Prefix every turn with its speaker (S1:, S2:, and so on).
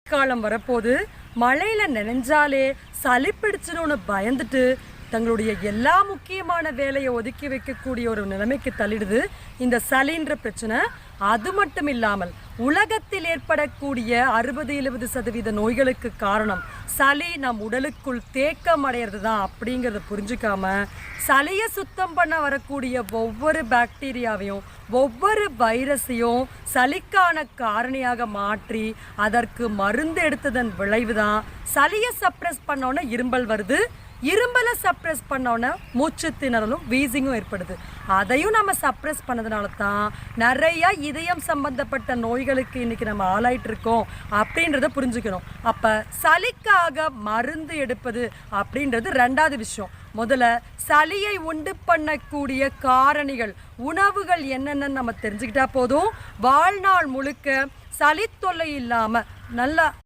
S1: மழைக்காலம் வரப்போது மழையில் நனைஞ்சாலே சளி பிடிச்சிடும்னு பயந்துட்டு தங்களுடைய எல்லா முக்கியமான வேலையை ஒதுக்கி வைக்கக்கூடிய ஒரு நிலைமைக்கு தள்ளிடுது இந்த சளின்ற பிரச்சனை. அது மட்டும் இல்லாமல் உலகத்தில் ஏற்படக்கூடிய 60-70% நோய்களுக்கு காரணம் சளி நம் உடலுக்குள் தேக்கம் அடையிறது தான் அப்படிங்கிறத புரிஞ்சுக்காம சளியை சுத்தம் பண்ண வரக்கூடிய ஒவ்வொரு பாக்டீரியாவையும் ஒவ்வொரு வைரஸையும் சளிக்கான காரணியாக மாற்றி அதற்கு மருந்து எடுத்ததன் விளைவு தான் சளியை சப்ரெஸ் பண்ணோன்னே இரும்பல் வருது. இரும்பலை சப்ரெஸ் பண்ணோன்னே மூச்சு திணறலும் வீசிங்கும் ஏற்படுது. அதையும் நம்ம சப்ரெஸ் பண்ணதுனால தான் நிறையா இதயம் சம்பந்தப்பட்ட நோய்களுக்கு இன்றைக்கி நம்ம ஆளாயிட்டு இருக்கோம் அப்படின்றத புரிஞ்சுக்கணும். அப்போ சளிக்காக மருந்து எடுப்பது அப்படின்றது ரெண்டாவது விஷயம். முதல்ல சளியை உண்டு பண்ணக்கூடிய காரணிகள் உணவுகள் என்னென்னு நம்ம தெரிஞ்சுக்கிட்டா போதும். வாழ்நாள் முழுக்க சளி தொல்லை இல்லாமல் நல்லா